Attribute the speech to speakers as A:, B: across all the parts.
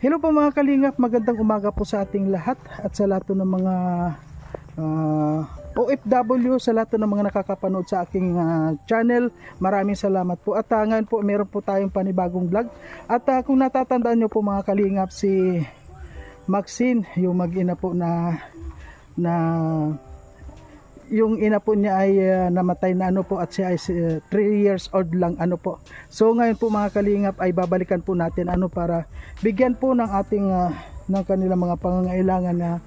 A: Hello po mga kalingap, magandang umaga po sa ating lahat at sa lahat ng mga OFW, sa lahat ng mga nakakapanood sa aking channel. Maraming salamat po. At ngayon po meron po tayong panibagong vlog. At kung natatandaan nyo po mga kalingap, si Maxine, yung mag-ina po na yung ina po niya ay namatay na po at siya ay 3 years old lang po. So ngayon po mga kalingap ay babalikan po natin para bigyan po ng ating ng kanilang mga pangangailangan na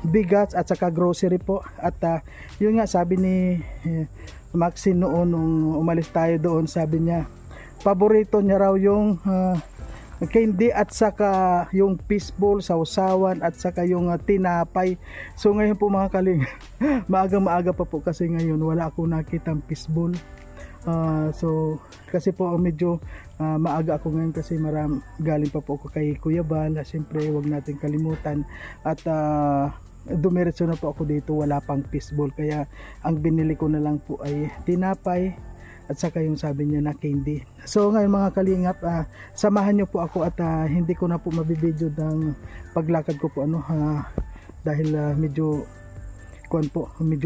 A: bigas at saka grocery po. At yun nga sabi ni Maxine noon nung umalis tayo doon, sabi niya paborito niya raw yung candy at saka yung fishball, sausawan at saka yung tinapay. So ngayon po mga kaling maaga pa po kasi ngayon wala ako nakitang fishball. So kasi po medyo maaga ako ngayon kasi galing pa po ako kay Kuya Bal. Siyempre wag natin kalimutan at dumiretso na po ako dito, wala pang fishball, kaya ang binili ko na lang po ay tinapay at saka yung sabi niya na candy. So ngayon mga kalingap, samahan niyo po ako at hindi ko na po mabibideo ng paglakad ko po dahil medyo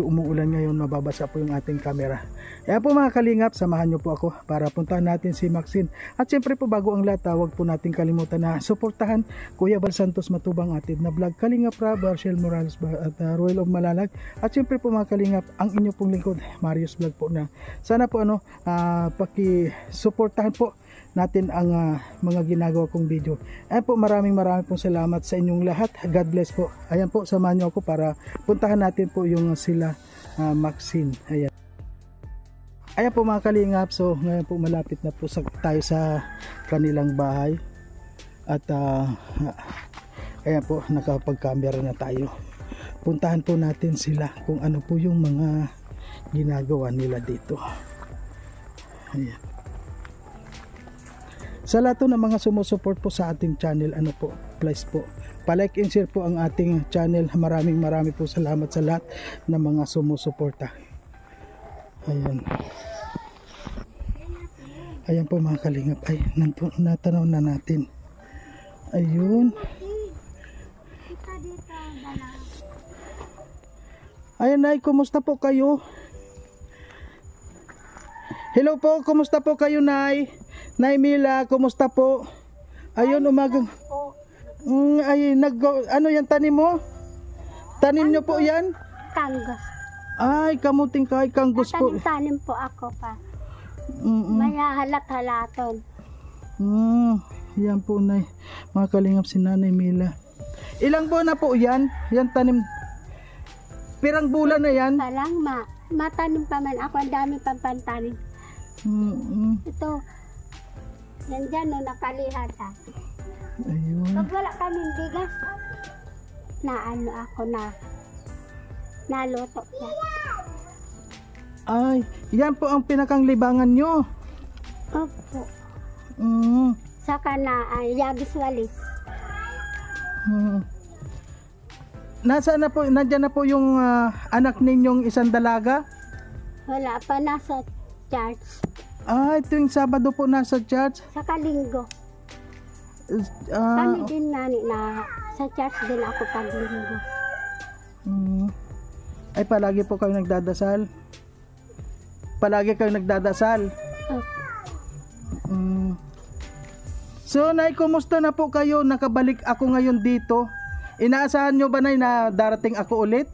A: umuulan ngayon, mababasa po yung ating camera. Kaya po mga kalingap, samahan niyo po ako para puntahan natin si Maxine. At siyempre po bago ang lahat, huwag po natin kalimutan na suportahan Kuya Bal Santos Matubang, atin na vlog, Kalingap Rab, Arshel Morales at Royal of Malalag. At siyempre po mga kalingap, ang inyo pong lingkod, Marius Vlog po, na sana po paki-suportahan po natin ang mga ginagawa kong video. Ayan po, maraming pong salamat sa inyong lahat. God bless po. Ayan po, samahan nyo ako para puntahan natin po yung sila Maxine. Ayan po mga kalingap, so ngayon po malapit na po tayo sa kanilang bahay. At ayan po, nakapag-camera na tayo. Puntahan po natin sila kung ano po yung mga ginagawa nila dito. Ayan. Sa lahat ng mga sumusuport po sa ating channel, please po, palike and share po ang ating channel. Maraming po salamat sa lahat ng mga sumusuporta. Ayan. Ayan po mga kalingap, ay natanaw na natin. Ayun. Ayan ay, kumusta po kayo? Hello po, kumusta po kayo Nay? Nay Mila, kumusta po? Ayun, umagang. Ano yan tanim mo? Tanim nyo po yan?
B: Kanggos.
A: Ay, kamuting kanggos po.
B: Tanim po ako pa. Maya halat-halaton.
A: Yan po Nay. Mga kalingap, si Nanay Mila. Ilang buwan na po yan? Yan tanim. Pirang bulan na yan?
B: Palang matanim pa man ako. Ang dami pang pantanim. Ito. Yan dyan, nakalihan ha.
A: Ayun.
B: Pag wala kaming bigas, naluto yan.
A: Ay, yan po ang pinakang libangan nyo.
B: Opo. Saka yagis walis.
A: Nasaan na po, nandyan na po yung anak ninyong isang dalaga?
B: Wala pa, nasa church.
A: Tuwing Sabado po nasa church?
B: Saka Linggo. Kami din na sa church din ako pag Linggo.
A: Ay, palagi po kayo nagdadasal? Palagi kayo nagdadasal? So, Nay, kumusta na po kayo? Nakabalik ako ngayon dito. Inaasahan nyo ba, Nay, na darating ako ulit?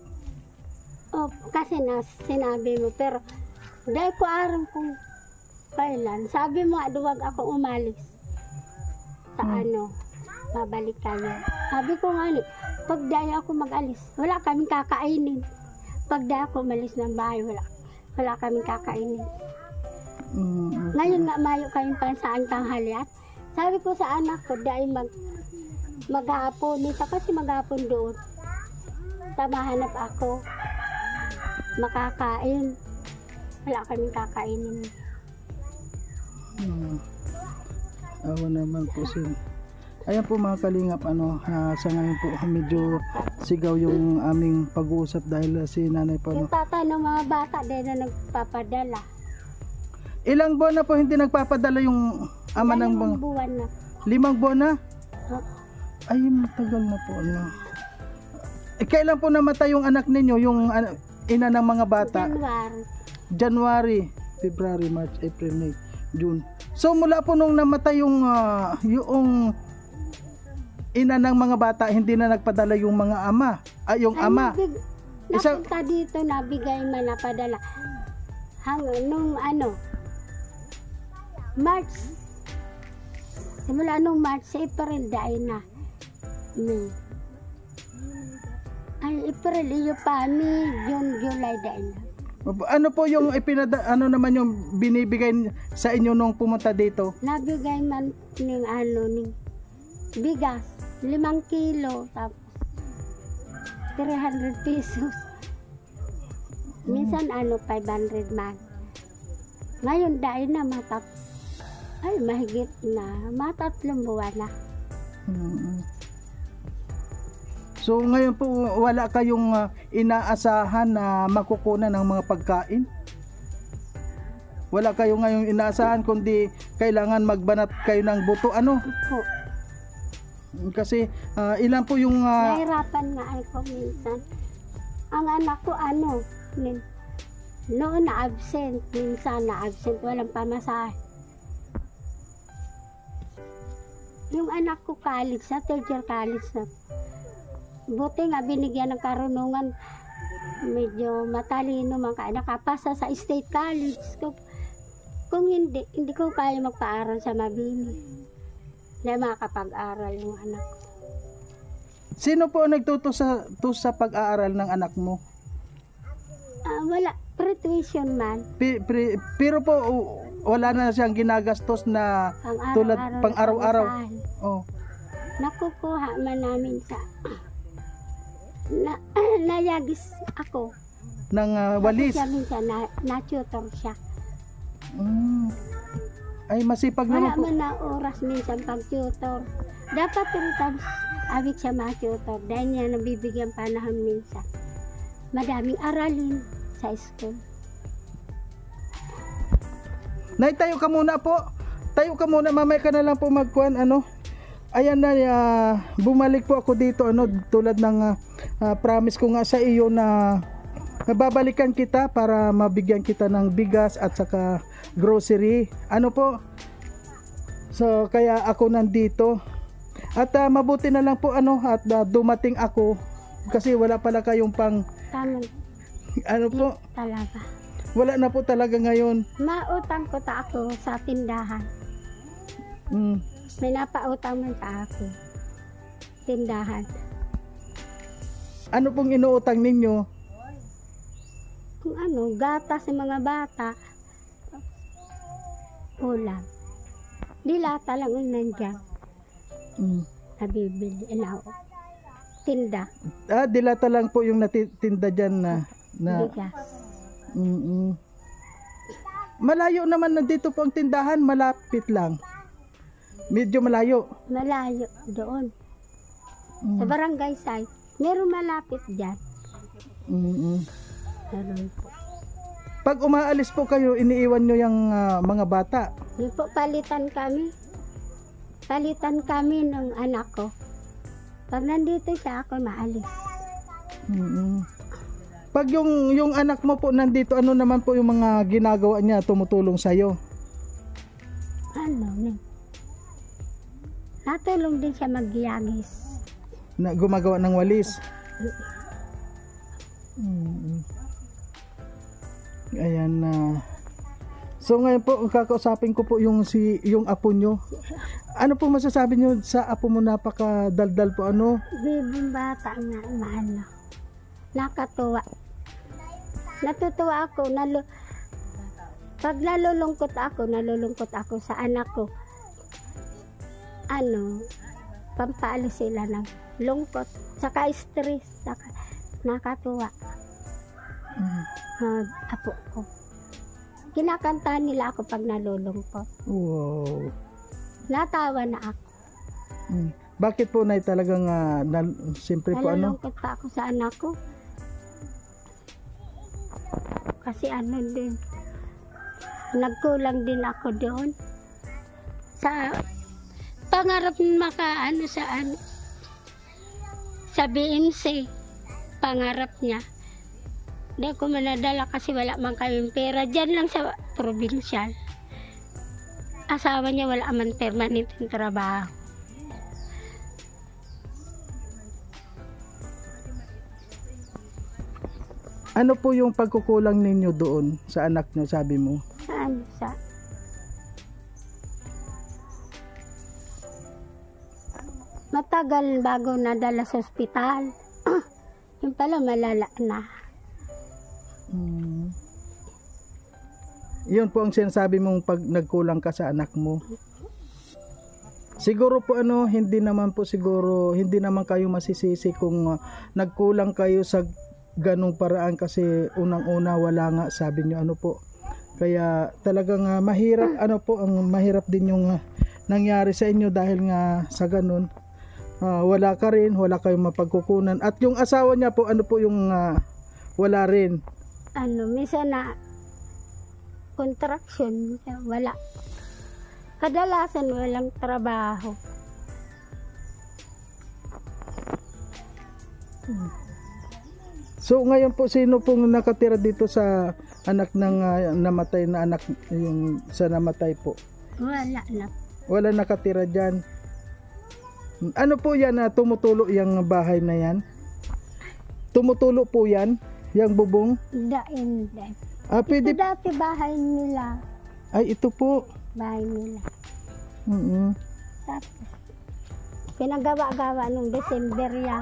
B: Kasi sinabi mo, pero dahil ko aram kung kailan. Sabi mo, duwag ako umalis. Sa babalik kayo. Sabi ko nga, pag dahil ako mag-alis, wala kaming kakainin. Pag dahil ako umalis ng bahay, wala kaming kakainin. Ngayon nga, mayo kaming pansaan tanghalian. Sabi ko sa anak ko, dahil maghapon. Nito kasi maghapon doon. Mahanap ako. Makakain. Wala kaming kakainin.
A: Awa naman po ayan po mga kalingap, sa ngayon po medyo sigaw yung aming pag-uusap dahil si Nanay po
B: yung tatay ng mga bata din na nagpapadala.
A: Ilang buwan na po hindi nagpapadala yung ama ng
B: Limang buwan na.
A: 5 buwan na?
B: Oh,
A: Ay, matagal na po. Ano. Kailan po namatay yung anak ninyo, yung ina ng mga bata?
B: January.
A: January, February, March, April, May, June. So mula po nung namatay yung ina ng mga bata, hindi na nagpadala yung mga ama, yung ama.
B: Napunta dito, nabigay man, napadala. Hanggang nung March. Simula nung March, April, dahil na. May. Ay, April, iyo pa, May, June, July, dahil na.
A: Ano po yung ano naman yung binibigay sa inyo nung pumunta dito?
B: Nabigay man ng bigas, 5 kilo, tapos 300 pesos. Minsan 500 man. Ngayon dahil na mahigit na, 3 buwan na.
A: So ngayon po wala kayong inaasahan na makukunan ng mga pagkain? Wala kayong ngayong inaasahan kundi kailangan magbanat kayo ng buto
B: Opo.
A: Kasi ilan po yung
B: Nahirapan nga ako minsan. Ang anak ko noon na absent, minsan na absent, walang pamasahe. Yung anak ko college, sa third year college na. Buti nga binigyan ng karunungan, medyo matalino mga nakapasa sa state college. Kung hindi ko kaya magpaaral sa Mabini. Hindi makakapag-aral yung anak ko.
A: Sino po ang nagtuto sa pag-aaral ng anak mo?
B: Wala, pre-tuition man.
A: Pero po wala na siyang ginagastos na tulad pang araw-araw. Oh.
B: Nakukuha man namin sa nayagis ako
A: ng walis.
B: Siya minsan na-tutor siya.
A: Ay masipag
B: Wala
A: naman po.
B: man na oras minsan pag-tutor. Dapat 3 times awit siya ma-tutor dahil niya nabibigyan panahon minsan. Madaming aralin sa school.
A: Nay, tayo ka muna po. Tayo ka muna, mamaya ka na lang po magkuhan Ayan na, bumalik po ako dito tulad ng promise ko nga sa iyo na babalikan kita para mabigyan kita ng bigas at saka grocery. So kaya ako nandito. At mabuti na lang po at dumating ako kasi wala pala kayong pang
B: talaga.
A: Wala na po talaga ngayon.
B: Mautang ko ako sa tindahan. May napautang man sa akin. Tindahan.
A: Ano pong inuutang ninyo?
B: Kung gatas ng mga bata. Ulam. Dilata lang ang nandyan. Nabibili. Tinda.
A: Dilata lang po yung natitinda dyan na
B: bigas.
A: Malayo naman nandito po ang tindahan, malapit lang. Medyo malayo.
B: Malayo doon. Sa barangay site. Meron malapit dyan. Meron po.
A: Pag umaalis po kayo, iniiwan nyo yung mga bata?
B: Hindi po, palitan kami. Palitan kami ng anak ko. Pag nandito siya, ako maalis.
A: Pag yung anak mo po nandito, ano naman po yung mga ginagawa niya, tumutulong sa'yo?
B: Natulong din siya magyagis.
A: Na gumagawa ng walis? Ayan na. So ngayon po, kakausapin ko po yung apo nyo. Ano po masasabi nyo sa apo mo? Napakadaldal po
B: Bibong bata nga, nakatuwa. Natutuwa ako. Pag nalulungkot ako sa anak ko. Pampalo sila ng lungkot, saka stress, saka nakatuwa. Apo ko. Kinakantahan nila ako pag nalulungkot.
A: Wow.
B: Natawa na ako.
A: Bakit po na talagang siyempre po
B: nalulungkot pa ako sa anak ko. Kasi din, nagkulang din ako doon. Pag pangarap maka ano sa BNC. Pangarap niya. Hindi ko manadala kasi wala man kaming pera. Diyan lang sa provincial. Asawa niya wala man permanent yung trabaho.
A: Ano po yung pagkukulang ninyo doon sa anak nyo, sabi mo?
B: Ano sa? Matagal bago nadala sa ospital. Yung pala malala na.
A: Yun po ang sinasabi mong pag nagkulang ka sa anak mo. Siguro po hindi naman kayo masisisi kung nagkulang kayo sa ganong paraan kasi unang-una wala nga sabi niyo po. Kaya talagang mahirap mahirap din yung nangyari sa inyo dahil nga sa ganon. Wala kayong mapagkukunan at yung asawa niya po yung wala rin.
B: Minsan na contraction, wala. Kadalasan walang trabaho.
A: So ngayon po sino pong nakatira dito sa anak ng namatay na anak, yung sa namatay po?
B: Wala na.
A: Wala nakatira diyan. Ano po yan tumutulo yung bahay na yan? Tumutulo po yan? Yung bubong?
B: Hindi.
A: Pwede...
B: Ito dati bahay nila.
A: Ay, ito po.
B: Bahay nila. Tapos, pinagawa-gawa nung December ya.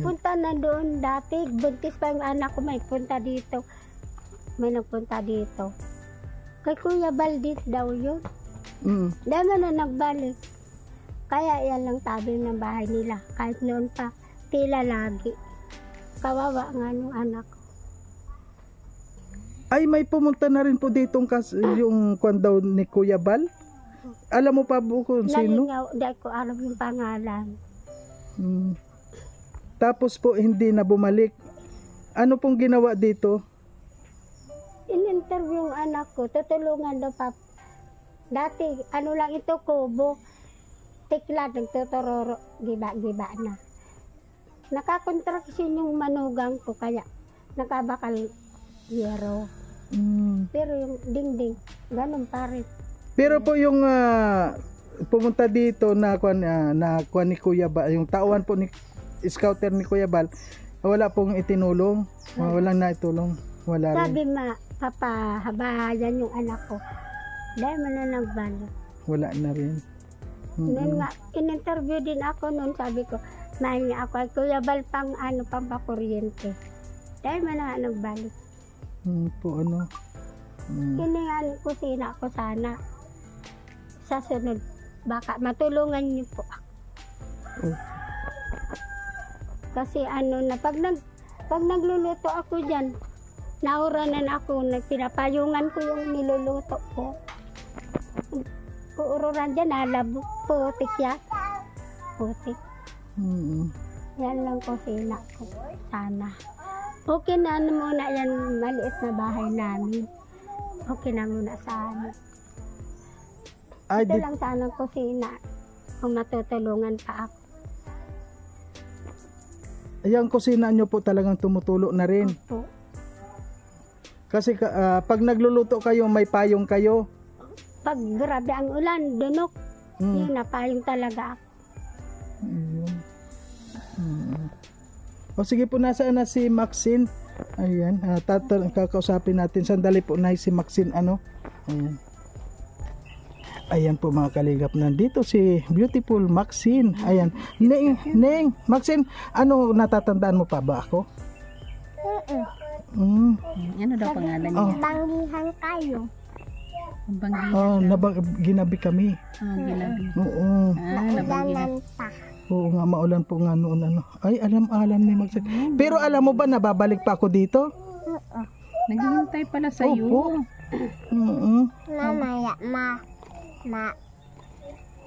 B: Punta na doon dati. Buntis pa yung anak ko, may punta dito. May nagpunta dito. Kay Kuya Baldit daw yun. Dahil na nagbalik. Kaya yan lang tabi ng bahay nila. Kahit noon pa, tila lagi. Kawawa nga yung anak ko.
A: Ay, may pumunta na rin po ditong yung kwan daw ni Kuya Bal. Alam mo pa po kung sino?
B: Dahil ko alam yung pangalan.
A: Tapos po hindi na bumalik. Ano pong ginawa dito?
B: In-interview yung anak ko. Tutulungan daw pa. Dati, lang ito, kubo. Tikla, nagtuturoro. Giba-giba na. Nakakontraksyon yung manugang ko. Kaya nakabakal yero. Pero yung dingding, ganun pa rin.
A: Pero po yung pumunta dito na kwan ni Kuya Bal, yung tauhan po ni scouter ni Kuya Bal, wala pong itinulong, walang naitulong, wala rin.
B: Sabi papahabayan yung anak ko, dahil mo na nagbalik.
A: Wala na rin.
B: Noon nga, in-interview din ako noon, sabi ko, mahal niya ako, Kuya Bal pang pampakuryente. Dahil mo na nagbalik. Kiningan ko sina ako sana. Sa sunod, baka matulungan niyo po ako. Kasi pag nagluluto ako dyan, nauranan ako, pinapayungan ko yung niluluto ko. Uururan dyan, halabok, putik yan. Putik. Yan lang ko sina ko, sana. Okay na muna yan, maliit na bahay namin. Okay na muna sana. Ito lang sana kusina, kung matutulungan pa ako.
A: Yung kusina nyo po talagang tumutulo na rin.
B: Opo.
A: Kasi pag nagluluto kayo, may payong kayo.
B: Pag grabe ang ulan, dunok. Yun, napayong talaga ako.
A: O sige po, nasaan na si Maxine? Ayan, kakausapin natin. Sandali po na si Maxine, Ayan. Ayan po mga kaligap, nandito si beautiful Maxine. Ayan. Neng, Maxine, natatandaan mo pa ba ako?
C: Ano daw pangalan niya?
B: Banggihan kayo.
A: Ginabi kami.
C: Ginabi.
A: Oo.
C: Nabanggihan.
A: Oo nga, maulan po nga noon. Ay, alam ni Maxine. Pero alam mo ba, nababalik pa ako dito?
C: Naghihintay pala sa iyo.
A: Opo.
B: Mamaya,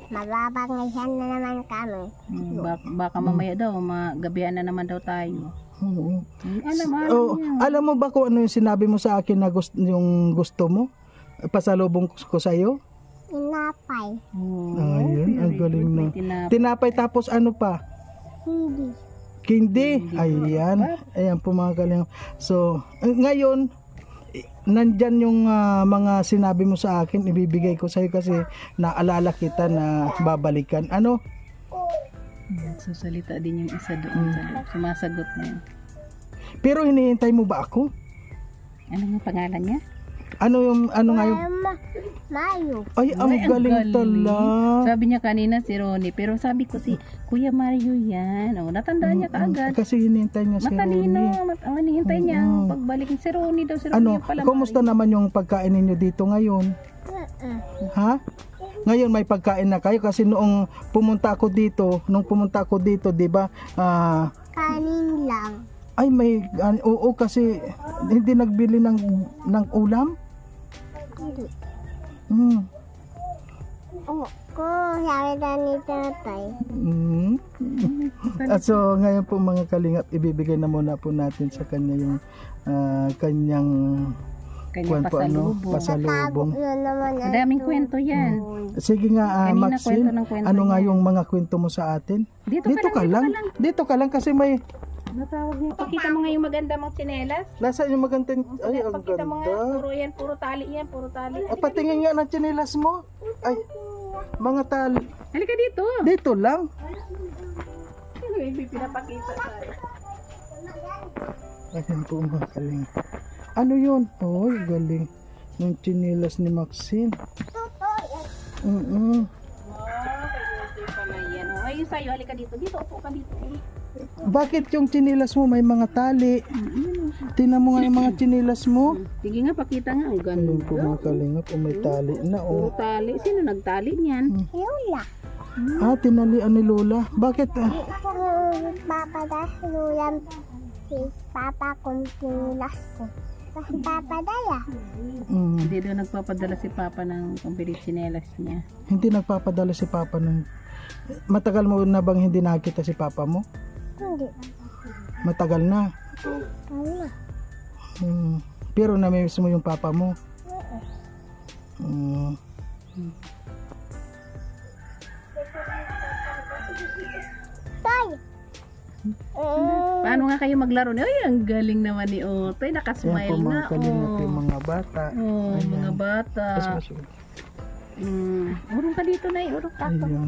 B: mababangihan na naman kami.
C: Baka mamaya daw, magabihan na naman daw tayo.
A: Alam mo ba kung ano yung sinabi mo sa akin na yung gusto mo? pasalubong ko sa iyo?
B: Tinapay.
C: Oh,
A: Ayun, ang
C: very
A: galing
C: good.
A: na.
C: May tinapay.
A: Tinapay tapos ano pa?
B: Hindi.
A: Kindi. Ayan. Ayan po mga kalingap. So, ngayon, nandyan yung mga sinabi mo sa akin, ibibigay ko sa'yo kasi naalala kita na babalikan. Ano?
C: Susalita din yung isa doon sa loob. Sumasagot na yun.
A: Pero hinihintay mo ba ako?
C: Ano nga pangalan niya?
A: Ano nga yung...
B: Mayo.
A: Ay, ang galing tala.
C: Sabi niya kanina si Ronnie, pero sabi ko si Kuya Mario yan. Oh, natandaan niya kaagad.
A: Kasi hinihintay niya si
C: Matalino,
A: Ronnie.
C: ang hinihintay niya ang pagbalik si Ronnie daw. Si Ronnie
A: Ano,
C: yung pala.
A: kumusta naman yung pagkain ninyo dito ngayon? Ha? Ngayon may pagkain na kayo kasi noong pumunta ako dito, di ba?
B: Kanin lang.
A: Ay may oo kasi hindi nagbili ng ulam.
B: Hindi.
A: Hmm.
B: Sabi na ni tatay.
A: So ngayon po mga kalingap, ibibigay na muna po natin sa kanya yung kanyang
C: Kanya
A: pasalubong.
C: Madaming kwento yan.
A: Sige nga,
C: Kanina
A: Maxine,
C: kwento ng kwento
A: ano nga
C: niya.
A: yung mga kwento mo sa atin?
C: Dito
A: Dito ka lang kasi may
C: Natawag niya. Pakita mo nga yung maganda mong tsinelas.
A: nasa yung magandang ay ang
C: Pakita mo nga.
A: ganda.
C: Puro yan. Puro tali yan. Puro tali.
A: Patingin nga ng tsinelas mo. Ay, mga
C: Halika dito.
A: dito lang.
C: May pinapakita tayo.
A: Ayan po mga kalingap. Ano yun? Oh, galing. Ng tsinelas ni Maxine.
C: Ayun sa'yo, halika dito. Dito, upo ka dito.
A: Bakit yung tsinelas mo may mga tali? Tingnan mo nga yung mga tsinelas mo.
C: Sige nga, pakita nga. Ang
A: Ayun po
C: ganda.
A: mga kalingap. Oh, may tali na.
C: Puro
A: Oh.
C: tali. Sino nagtali niyan?
B: Lula.
A: Tinalian ni Lola. Bakit?
B: Papadas lulam si Papa kung tinilas ko. Kasi papadala.
C: Hindi daw nagpapadala si Papa ng pampilit tsinelas niya.
A: Hindi nagpapadala si Papa ng... Matagal mo na bang hindi nakita si Papa mo?
B: Hindi.
A: Matagal na.
B: Ano?
A: Pero namimiss mo yung Papa mo.
B: Tay!
C: Paano nga kayo maglaro? Ay, ang galing naman ni Otoy.
A: Yan
C: Nakasmile
A: po
C: na.
A: mga kalingap yung mga bata.
C: Oh, mga bata. Urong ka dito na urong ka.
A: Ayan.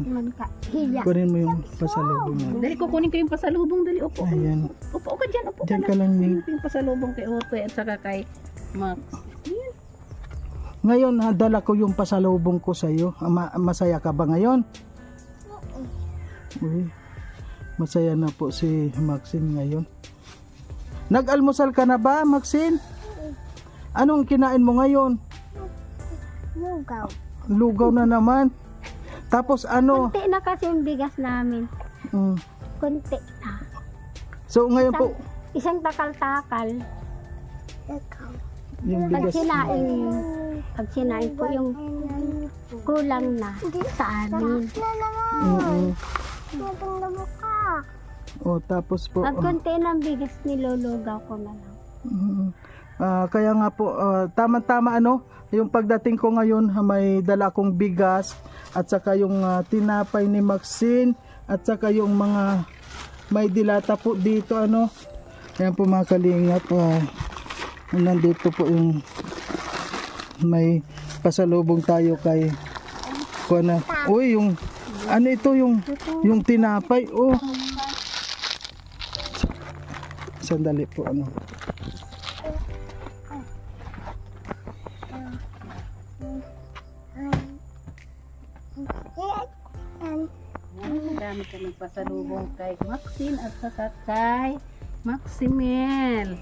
B: Hiya.
A: Kunin mo yung pasalubong mo.
C: Dali, kukunin ko yung pasalubong. Dali, upo.
A: Ayan.
C: Upo ka dyan. Upo
A: Diyan
C: ka
A: ka lang,
C: lang.
A: Ning.
C: Yung pasalubong kay Otoy at saka kay Max.
A: Ngayon, dala ko yung pasalubong ko sa iyo. Masaya ka ba ngayon? Uy, masaya na po si Maxine ngayon. Nag-almusal ka na ba, Maxine? Anong kinain mo ngayon?
B: Lugaw.
A: Lugaw na naman. Tapos ano?
B: Kunti na kasi yung bigas namin. Kunti na.
A: So ngayon po,
B: Isang takal-takal.
A: yung
B: Pag
A: bigas.
B: sinain ko yung kulang na sa amin.
A: Tapos po.
B: Pag kunti ng bigas nilulugaw ko na lang.
A: Kaya nga po, tama-tama yung pagdating ko ngayon, may dala kong bigas at saka yung tinapay ni Maxine at saka yung mga may dilata po dito Ayan po mga kalingap, nandito po yung may pasalubong tayo kay Kuana. Uy, yung ito yung tinapay. Sandali po
C: Dami ka nagpasalubong kay Maxine at saka kay Maximel.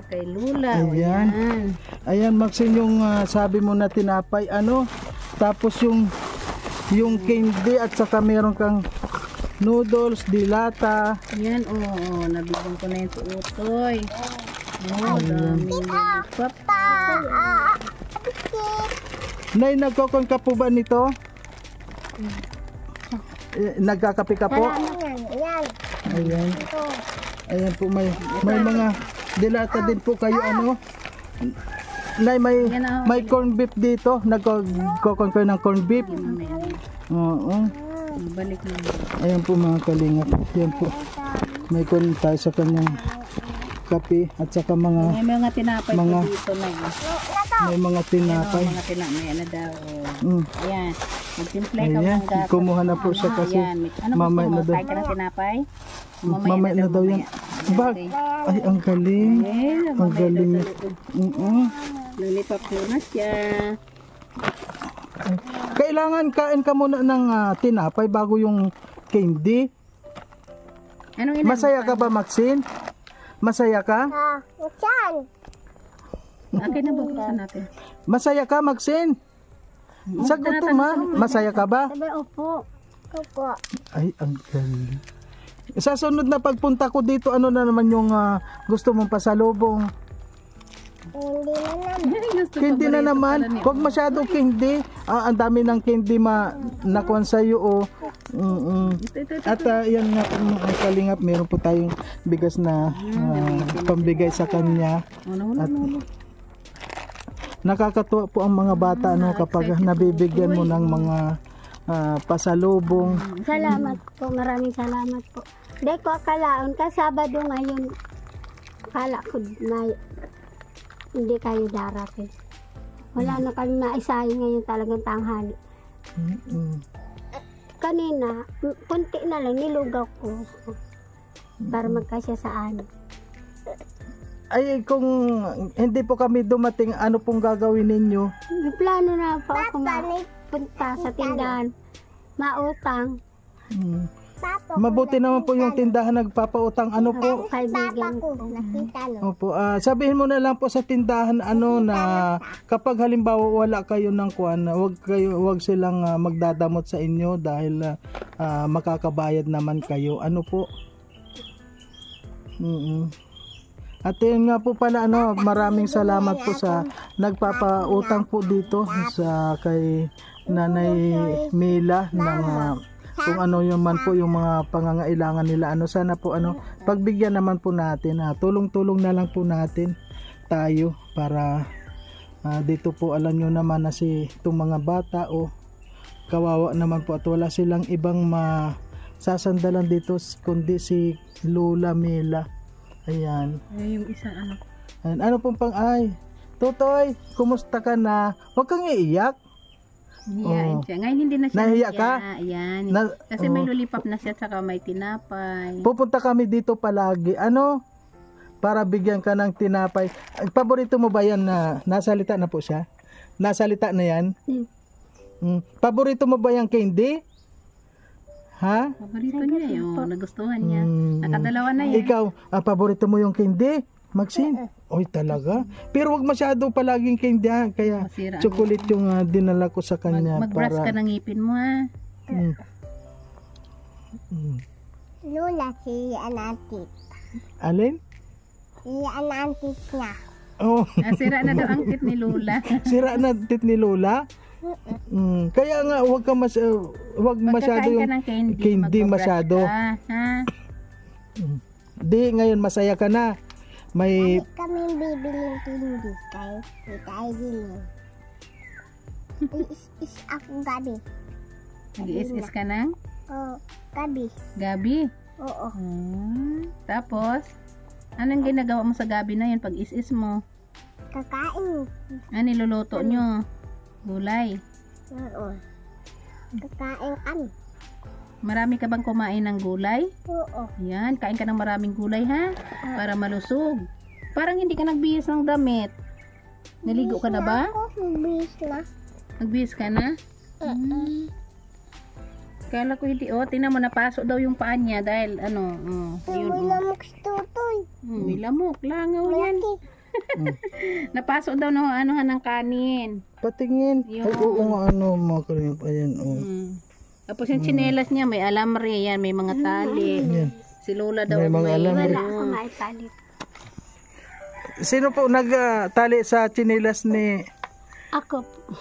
C: Kay Lula.
A: Ayan. Ayan Maxine, yung sabi mo na tinapay tapos yung candy at saka meron kang noodles, dilata.
C: Yan, nabigyan ko na yun sa Utoy. Dami.
A: Nay, nagkokon ka po ba nito? Nagkakape ka po? Ayan. Ayan po, may mga dilata din po kayo Nay,
C: Yan na,
A: may corn beef dito. Nagkokon kayo ng corn beef. Oo.
C: Balik na.
A: Ayan po mga kalingap. Yan po. May corn tayo sa kanyang kape at saka mga
C: May mga tinapay
A: Mga-
C: po dito na.
A: may mga tinapay.
C: Mga tinapay. Ano daw.
A: Mm.
C: Ayan. Magsimple ka
A: Ayan,
C: mong gatas.
A: kumuha na po siya kasi
C: Ayan. Ano
A: mamaya
C: gusto
A: na
C: mo?
A: daw.
C: Kain ka ng tinapay?
A: Mamaya na daw yan. Bag. Ay, ang galing. Ang galing.
C: Lulipap ko na siya.
A: Kailangan kain ka muna ng tinapay bago yung candy.
C: Anong
A: Masaya ka ba, Maxine? Masaya ka?
C: Akin na bubuksan natin.
A: Masaya ka, Maxine? Sagot to, ma. Masaya ka ba?
B: Sabi, opo. Opo.
A: Ay, ang galing. Sa sunod na pagpunta ko dito, ano na naman yung gusto mong pasalubong? Candy na naman. Huwag masyado candy. Ang dami ng candy nakuha sa'yo. Oh. At yan nga po mga kalingap, meron po tayong bigas na pambigay sa kanya. At nakakatuwa po ang mga bata kapag nabibigyan mo ng mga pasalubong.
B: Salamat po. Maraming salamat po. Hindi ko akalaon. Kasabado ngayon. Akala ko na hindi kayo darating. Wala na kami maisahin ngayon talagang tanghali. Kanina, kunti na lang nilugaw ko para magkasya sa amin.
A: Ay, kung hindi po kami dumating, ano pong gagawin ninyo?
B: May plano na po ako mapunta sa tindahan. Mautang.
A: Mabuti naman po yung tindahan nagpapautang. Ano po?
B: Kaibigan ko.
A: Opo, sabihin mo na lang po sa tindahan na kapag halimbawa wala kayo ng kuan, wag silang magdadamot sa inyo dahil makakabayad naman kayo. Ano po? At yun nga po pala, maraming salamat po sa nagpapautang po dito sa kay Nanay Mila ng kung ano yung man po yung mga pangangailangan nila. Sana po pagbigyan naman po natin, tulong-tulong na lang po natin tayo para dito po alam nyo naman na itong mga bata kawawa naman po at wala silang ibang masasandalan dito kundi si Lola Mila. Ayan.
C: Yung isang anak.
A: Ano pong Tutoy, kumusta ka na? Huwag kang iiyak.
C: Hiyain siya. Ngayon hindi na siya
A: Nahiya ka?
C: Ayan. Kasi may lulipap na siya saka may tinapay.
A: Pupunta kami dito palagi. Para bigyan ka ng tinapay. Paborito mo ba yan na nasalita na po siya? Nasalita na yan? Paborito mo ba yung candy? Ha?
C: Paborito niya yun. Nagustuhan niya. Nakadalawa na yan.
A: Ikaw, paborito mo yung candy? Maxine? Oy, talaga? Pero wag masyado palaging candy kaya
C: Masira
A: chocolate yung dinala ko sa kanya.
C: Mag-brush ka ng ngipin mo
B: Lola, si Anantit.
A: Alin?
B: Si Anantit niya.
A: Oh.
C: Sira na daw ang tit ni Lola.
A: Sira na tit ni Lola? Kaya nga wag masyado yung
C: ng
A: candy masyado.
C: Ha?
A: Di ngayon masaya ka na. May
B: Kami bibiling candy kay Eileen. Is ako gabi.
C: Nag-is-is ka ng?
B: Gabi.
C: Gabi?
B: Oo.
C: Tapos, anong ginagawa mo sa gabi na yun pag is-is mo?
B: Kakain.
C: Niluluto nyo? Gulay?
B: Oo. Kakain kami.
C: Marami ka bang kumain ng gulay?
B: Oo.
C: Yan, kain ka ng maraming gulay ha? Para malusog. Parang hindi ka nagbihis ng damit. Naligo ka na ba?
B: Nagbihis na.
C: Nagbihis ka na? Kala ko hindi. Tingnan mo, napasok daw yung paa niya dahil yun.
B: May lamok si Tutoy.
C: May lamok, langaw yan. Napasok daw ng kanin.
A: patingin. Ay, oo nga mga kalingap. Ayan,
C: Tapos yung tsinelas niya, may alamre yan, may mga tali.
A: Ayan.
C: Si Lola daw
A: May mga alamre.
B: Wala ako maitali.
A: Sino po nagtali sa chinilas ni...
B: Ako po.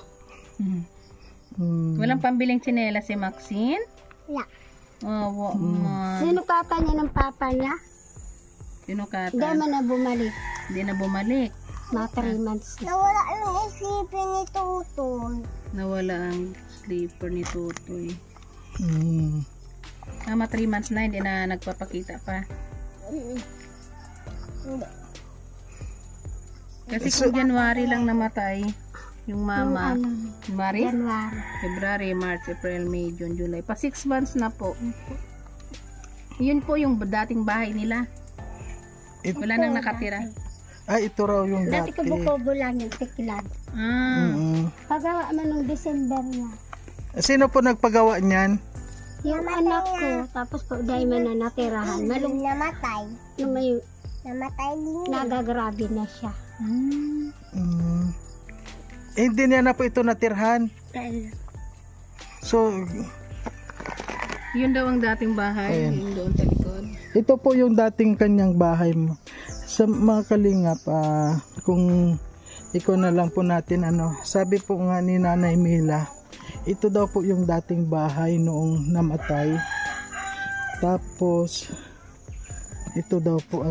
C: Walang pambiling tsinelas si Maxine?
B: Wala. Sinukatan niya ng papa niya.
C: Sinukatan.
B: Hindi man na bumalik.
C: Hindi na bumalik.
B: Mga 3 months na.
D: Nawala yung sleeping ni Tutoy.
C: Nawala ang sleeper ni Tutoy.
A: Mm.
C: Mga 3 months na, hindi na nagpapakita pa.
D: Hindi.
C: Kasi kung January lang namatay, yung mama, January,
B: January.
C: February, March, April, May, June, July. Pa 6 months na po. Yun po yung dating bahay nila. Wala nang nakatira.
A: Ay, ito raw yung
B: Dati
A: dati.
B: kubo-kubo lang yung tiklad.
A: Mm.
B: Pagawa mo nung December na.
A: Sino po nagpagawa niyan?
B: Yung anak ko, tapos po dahil man na natirahan. Malung
D: Namatay.
B: yung may
D: Namatay din.
B: nagagrabe na siya.
A: Mm. Eh, hindi niya na po ito natirhan.
B: Dahil
A: So,
C: Yun daw ang dating bahay.
A: Ayan.
C: Yung doon sa likod.
A: ito po yung dating kanyang bahay mo. Sa mga kalingap, kung ikaw na lang po natin, sabi po nga ni Nanay Mila, ito daw po yung dating bahay noong namatay. Tapos, ito daw po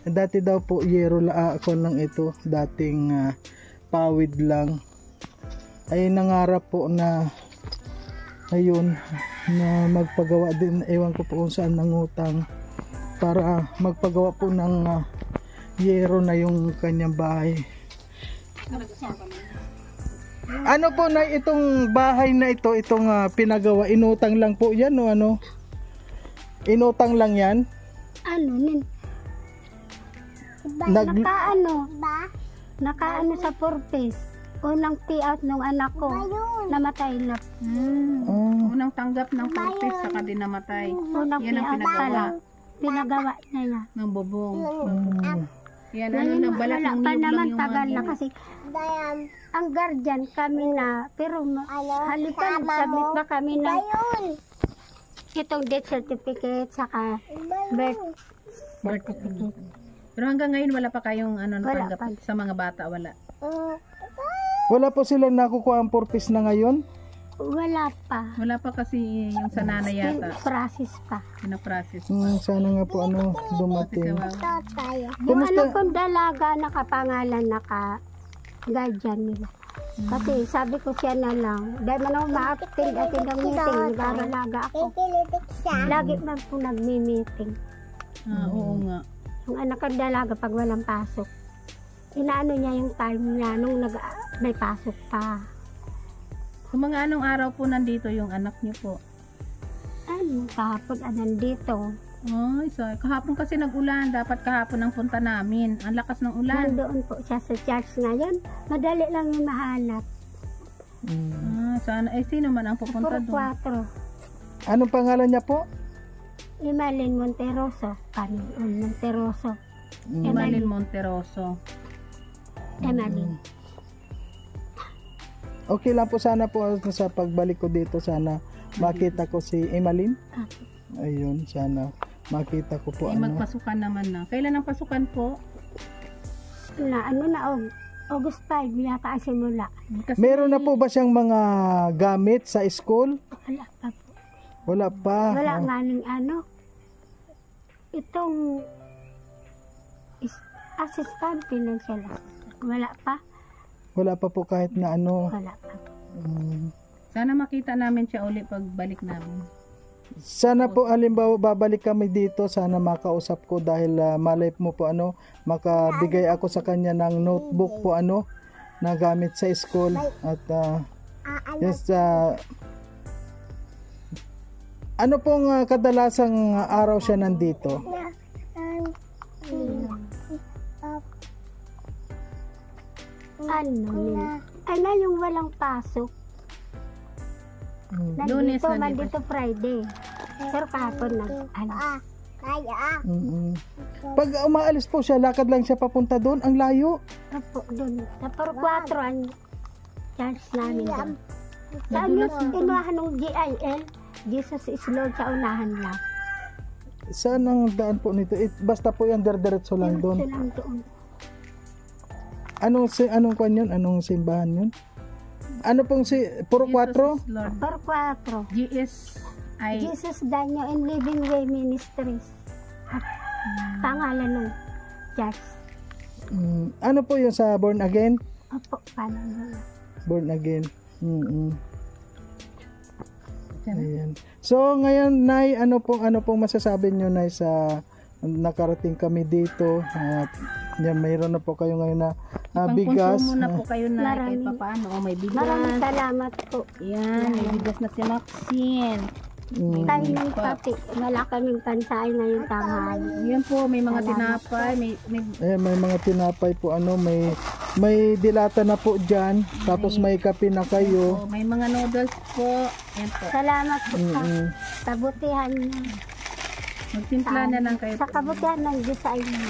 A: dati daw po yero ako lang ito, dating pawid lang. Ay nangarap po na ayun, na magpagawa din, ewan ko po kung saan nangutang para magpagawa po ng yero na yung kanyang bahay. Ano po na itong bahay na ito, itong pinagawa, inutang lang po yan o ano? Inutang lang yan?
B: Nakaano sa purpose. Unang payout nung anak ko, namatay na.
C: Unang tanggap ng purpose, saka din namatay.
B: Unang
C: Yan ang
B: payout
C: pinagawa
B: pala. Pinagawa niya.
C: ng bubong. Yan,
B: Ngayon,
C: na balat
B: wala
C: ng
B: pa
C: niyog lang
B: naman
C: yung
B: tagal na
C: ano.
B: kasi ang guardian kami na, pero halikan, submit ba kami na itong death certificate saka birth certificate.
C: Pero hanggang ngayon wala pa kayong
B: Wala
C: natanggap
B: pa.
C: sa mga bata, wala.
A: Wala po silang nakukuha ang purpose na ngayon?
B: Wala pa.
C: Wala pa kasi yung sa nanay yata.
B: Process pa.
C: Pinaprocess.
A: Sana nga po dumating.
D: Tatay.
B: Yung
A: Kumusta?
B: anak kong dalaga, nakapangalan, naka-guardian nila. Kasi sabi ko siya na lang, dahil man ako ma-attend ng meeting, nag-aalaga ako.
D: Kikilitik siya.
B: Lagi man po nagmi-meeting.
C: Oo nga.
B: Yung anak kong dalaga, pag walang pasok, inaano niya yung time niya nung may pasok pa.
C: So mga anong araw po nandito yung anak niyo po?
B: Kahapon, nandito.
C: Ay, so, kahapon kasi nag-ulan. Dapat kahapon ang punta namin. Ang lakas ng ulan.
B: Nandoon po siya sa church ngayon. Madali lang yung mahanap.
C: Sana. Sino man ang pupunta
B: Puro
C: doon?
B: 4.
A: Anong pangalan niya po?
B: Emalyn Monteroso. Panoon Monteroso.
C: Emalyn Monteroso.
B: Emalyn.
A: Okay lang po sana po sa pagbalik ko dito, sana makita ko si Emalyn. Ayun, sana makita ko po
C: Magpasukan naman na. Kailan ang pasukan po?
B: August 5 yata ang simula.
C: Kasi
A: Meron na po ba siyang mga gamit sa school?
B: Wala pa po.
A: Wala pa.
B: Wala nga ng itong assistant financial. Wala pa.
A: Wala pa po kahit na
B: Wala pa.
C: Sana makita namin siya uli pag balik namin.
A: Sana po halimbawa babalik kami dito, sana makausap ko dahil malay mo po makabigay ako sa kanya ng notebook po na gamit sa school at yes, ano pong kadalasang araw siya nandito?
B: Yung walang pasok.
C: Lunes,
B: Nandito Friday. Pero kahapon
D: Kaya.
A: Pag umaalis po siya, lakad lang siya papunta doon, ang layo.
B: Opo, doon. Sa Paro 4 ang church namin doon. Sa
C: Nadulas na
B: inuahan ng GIL, Jesus is Lord sa unahan lang.
A: Saan ang daan po nito? Basta po yan, diretso lang
B: Diretso
A: doon.
B: lang doon.
A: Anong kwan yun? Anong simbahan yun? Ano pong Puro 4?
C: Jesus is Lord.
B: Paro 4.
C: GSI.
B: Jesus Danyo and Living Way Ministries. At pangalan ng church.
A: Ano po yung sa born again?
B: Opo, paano yun?
A: Born again. Ayan. So ngayon, Nay, ano pong masasabi nyo, Nay, sa nakarating kami dito at yan, mayroon na po kayo ngayon na bigas.
C: Pangkonsumo na po kayo na kahit
B: Maraming-
C: pa paano. Oh, may
B: Maraming
C: bigas.
B: salamat po.
C: Yan, may bigas na si Maxine.
B: Tayo ng papi, wala kaming pansay ngayong tanghali.
C: Yan po, may mga
B: Salamat
C: tinapay, may
A: Ayan, may mga tinapay po, may dilata na po dyan, tapos may kape na kayo.
C: oh, may mga noodles po. Yan po.
B: Salamat po sa
A: Mm-mm.
B: kabutihan niyo.
C: Magtimpla na lang kayo.
B: Sa kabutihan ng Diyos sa inyo.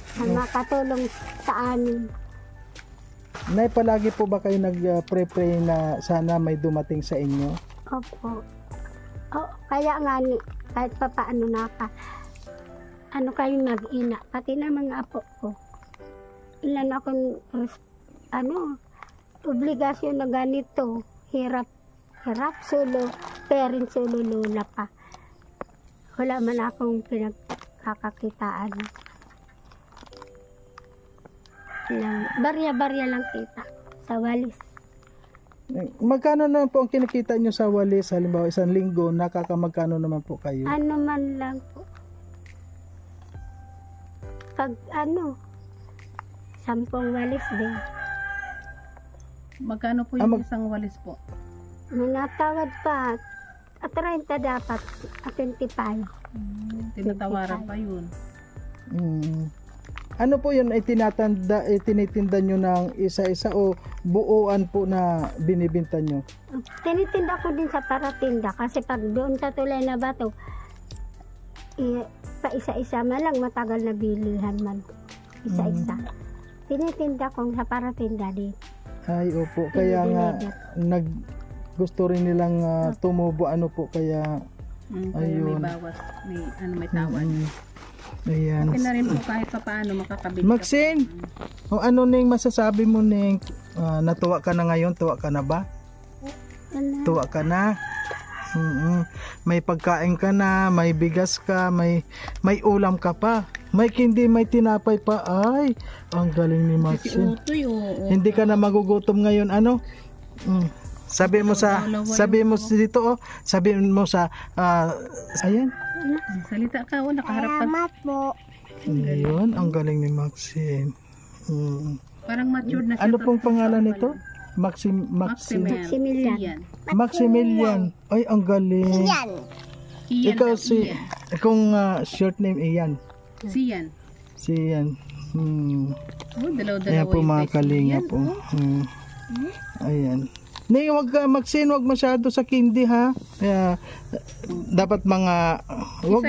B: Na makatulong sa amin.
A: Nay, palagi po ba kayo nag-pray na sana may dumating sa inyo?
B: Opo. Oh, kaya nga kahit pa paano ano kayo mag-ina, pati na mga apo ko. Ilan akong obligasyon na ganito, hirap solo, parent solo lola pa. Wala man akong pinagkakakitaan. Barya-barya lang kita sa walis.
A: Magkano naman po ang kinikita nyo sa walis? Halimbawa, isang linggo, nakakamagkano naman po kayo?
B: Ano man lang po. Pag 10 walis din.
C: Magkano po yung isang walis po?
B: Manatawad pa. At 30 dapat. At 25.
C: Tinatawaran pa yun.
A: Ano po yun ay tinitinda nyo ng isa-isa o buuan po na binibinta nyo?
B: Tinitinda ko din sa paratinda. Kasi pag doon sa Tulay na Bato, pa isa-isa man lang matagal na bilihan man. Isa-isa. Tinitinda ko sa paratinda din.
A: Ay, opo. Kaya nga, gusto rin nilang tumubo. Ano po, kaya...
C: Kaya
A: Ayun.
C: may bawas, may tawad.
A: Ayan.
C: Okay na rin po kahit pa paano makakabit.
A: Maxine, o ano Ning masasabi mo, Ning? Natuwa ka na ngayon? Tuwa ka na ba?
B: Ano?
A: Tuwa ka na? May pagkain ka na, may bigas ka, may ulam ka pa. May kindi, may tinapay pa. Ay, ang galing ni
C: Si
A: Maxine.
C: Utoy, oo.
A: Hindi ka na magugutom ngayon, ano? Sabi mo dito, sabi mo sa, ayan.
C: Salita ka, nakaharap ka.
D: Salamat po.
A: Ayun, ang galing ni Maxine.
C: Parang matured na siya.
A: Ano pong pangalan nito?
B: Maximilian.
A: Maximilian. Ay, ang galing.
D: Yan.
C: Ian.
A: Ikaw kung short name Ian.
C: Siyan.
A: Siyan.
C: Oh, dalaw-dalawa
A: Ayan po
C: yung
A: mga
C: face
A: kalinga
C: niyan,
A: po.
C: oh.
A: Ayan. Ning, Maxine, wag masyado sa kindi, ha. Dapat mga
C: Isang
A: wag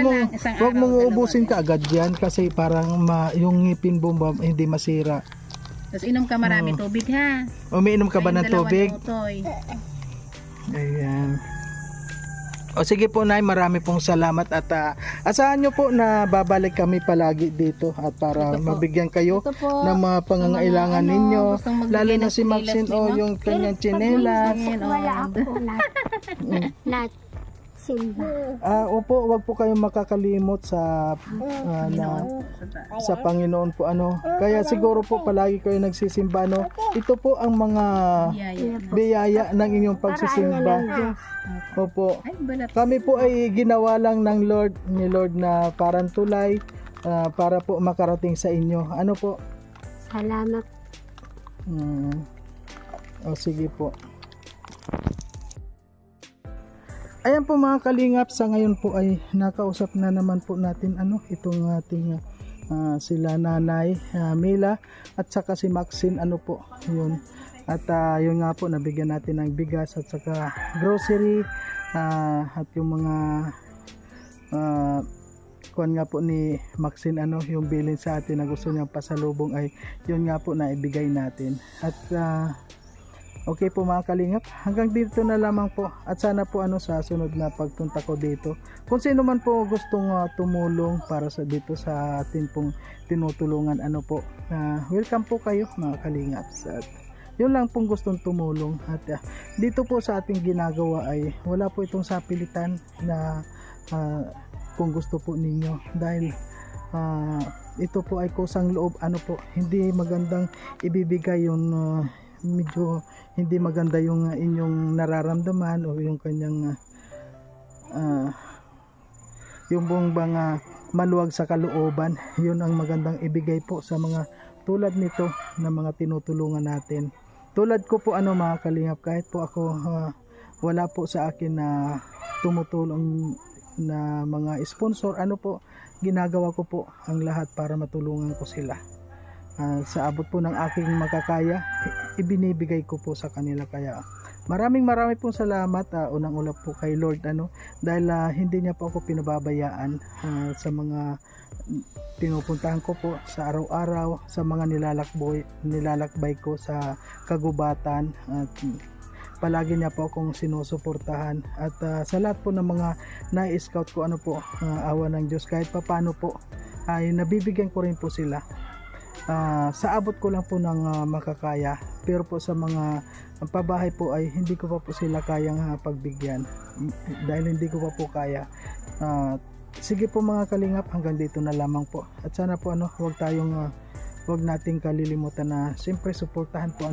C: araw,
A: mong uubusin
C: dalawa,
A: ka agad yan kasi parang yung ngipin mo hindi masira.
C: Tapos inom ka marami tubig, ha.
A: Umiinom ka ba ng
C: Kayong dalawa
A: tubig?
C: ni Utoy.
A: Ayan. O sige po, Nay, marami pong salamat at asahan nyo po na babalik kami palagi dito at para
C: Ito po.
A: mabigyan kayo
C: Ito po.
A: ng mga pangangailangan ninyo,
C: gustong magbigay
A: lalo na
C: ng
A: si Maxine
C: tsinelas
A: o
C: ninyo.
A: yung kanyang tsinelas.
C: Ayan,
B: Wala
C: oh.
B: ako nat simba.
A: Opo, wag po kayong makakalimot sa sa Panginoon po, ano. Kaya siguro po palagi kayo nagsisimba, no. Ito po ang mga
C: Yaya.
A: biyaya ng inyong
B: Paraan niya
A: pagsisimba.
B: ng Diyos.
A: Opo.
C: Ay, balat.
A: Kami po ay ginawa lang ng ni Lord na parang tulay para po makarating sa inyo. Ano po?
B: Salamat.
A: O sige po. Ayan po mga kalingap, sa ngayon po ay nakausap na naman po natin itong ating sila Nanay Mila at saka si Maxine, yun. At yun nga po, nabigyan natin ng bigas at saka grocery at yung mga kuwan nga po ni Maxine, yung bilin sa atin na gusto niyang pasalubong ay yun nga po na ibigay natin. At okay po mga kalingap, hanggang dito na lamang po at sana po sa sunod na pagpunta ko dito, kung sino man po gustong tumulong para sa dito sa atin pong tinutulungan, welcome po kayo mga kalingap. At yun lang pong gustong tumulong at dito po sa ating ginagawa ay wala po itong sapilitan na kung gusto po ninyo, dahil ito po ay kusang loob, ano po, hindi magandang ibibigay yung medyo hindi maganda yung inyong nararamdaman o yung kanyang yung buong bang maluwag sa kalooban. Yun ang magandang ibigay po sa mga tulad nito na mga tinutulungan natin. Tulad ko po mga kalingap, kahit po ako wala po sa akin na tumutulong na mga sponsor, ginagawa ko po ang lahat para matulungan ko sila. Sa abot po ng aking makakaya, ibinibigay ko po sa kanila. Kaya maraming pong salamat, unang-una po kay Lord, dahil hindi niya po ako pinababayaan sa mga pinupuntahan ko po sa araw-araw, sa mga nilalakbay ko sa kagubatan, at palagi niya po akong sinusuportahan. At sa lahat po ng mga na-scout ko, awa ng Diyos, kahit papano po ay nabibigyan ko rin po sila. Sa abot ko lang po ng makakaya, pero po sa mga pabahay po ay hindi ko pa po sila kayang pagbigyan, dahil hindi ko pa po kaya. Sige po mga kalingap, hanggang dito na lamang po. At sana po wag nating kalilimutan na siyempre suportahan po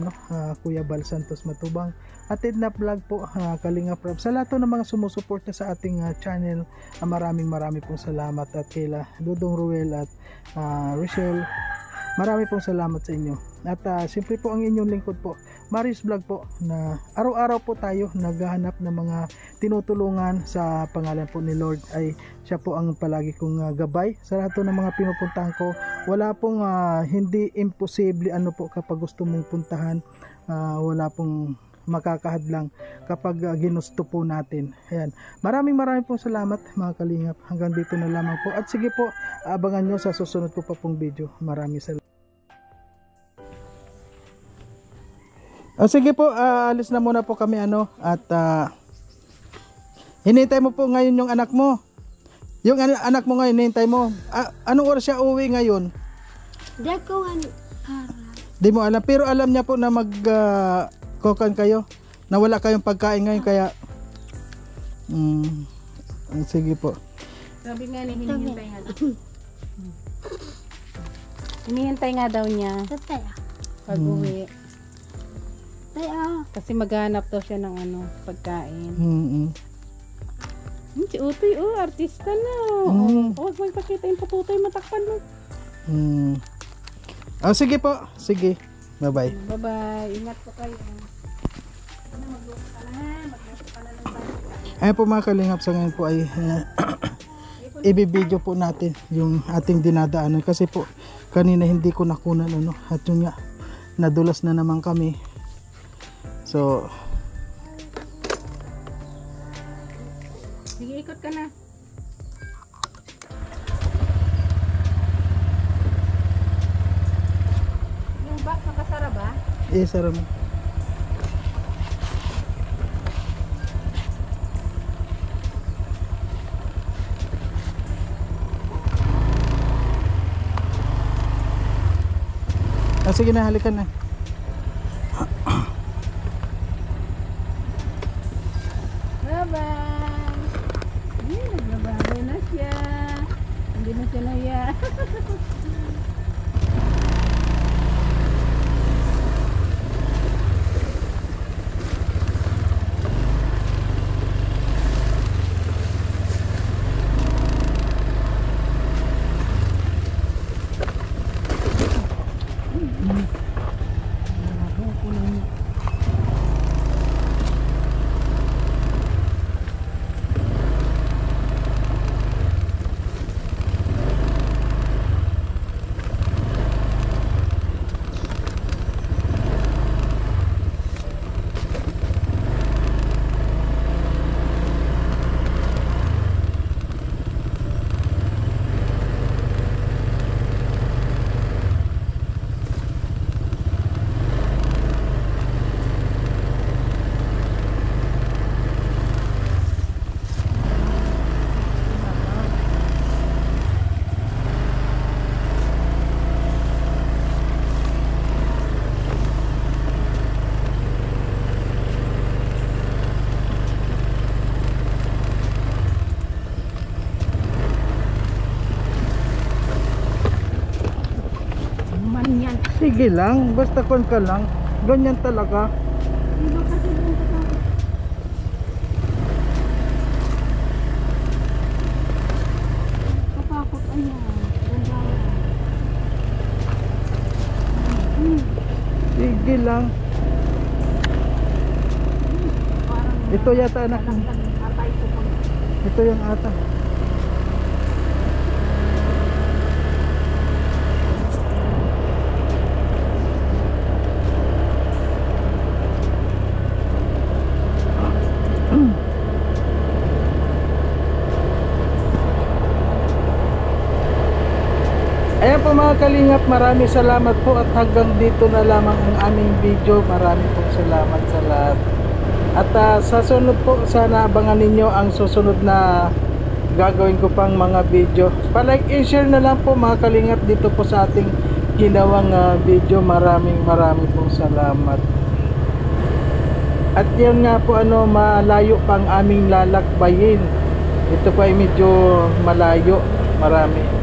A: Kuya Bal Santos Matubang at Edna Vlog po, Kalingap Rob, sa lahat ng mga sumusuporta sa ating channel. Maraming pong salamat, at kila Dudong Ruel at Rochelle, marami pong salamat sa inyo. At siyempre po ang inyong lingkod po, Maris Vlog po, na araw-araw po tayo naghahanap ng mga tinutulungan sa pangalan po ni Lord. Ay siya po ang palagi kong gabay sa lahat ng mga pinupuntahan ko. Wala pong hindi imposible kapag gusto mong puntahan. Wala pong makakahadlang kapag ginusto po natin. Ayan. Maraming pong salamat mga kalingap. Hanggang dito na lamang po. At sige po, abangan nyo sa susunod ko pa pong video. Maraming salamat. Sige po, alis na muna po kami at hinintay mo po ngayon yung anak mo. Yung anak mo ngayon, hinintay mo. Anong oras siya uwi ngayon?
B: Di ko
A: Di mo alam, pero alam niya po na kokan kayo, na wala kayong pagkain ngayon, kaya sige po.
C: Sabi nga ni hinihintay nga daw. Hinihintay nga daw niya pag uwi. Kasi maghanap daw siya ng pagkain. Si Utoy, artista na. Huwag mo ipakita yung patutoy, matakpan mo.
A: Sige po, sige. Bye-bye.
C: Bye-bye. Ingat po kayo. Magluto ka na ng balik.
A: Ayan po mga kalingap, sa ngayon po ay ibibideo po natin yung ating dinadaanan. Kasi po, kanina hindi ko nakunan at yun nga, nadulas na naman kami. So,
C: sige, ikot ka na. Yung box nakasara ba?
A: sara mo. Sige na, halikan na.
C: Naglababay na siya. Hindi na siya naya.
A: Sige lang, basta kon ka lang. Ganyan talaga.
B: Iba kasi doon sa kapakot. Ayan. Ganda.
A: Sige lang.
B: Parang
A: Ito yata anak.
B: atay ko po.
A: Ito yung ata. Ayan po mga kalingap, maraming salamat po at hanggang dito na lamang ang aming video. Maraming pong salamat sa lahat. At sa sunod po, sana abangan ninyo ang susunod na gagawin ko pang mga video. Pa-like and share na lang po mga kalingap dito po sa ating ginawang video. Maraming pong salamat. At yun nga po, malayo pang aming lalakbayin. Ito po ay medyo malayo. Marami.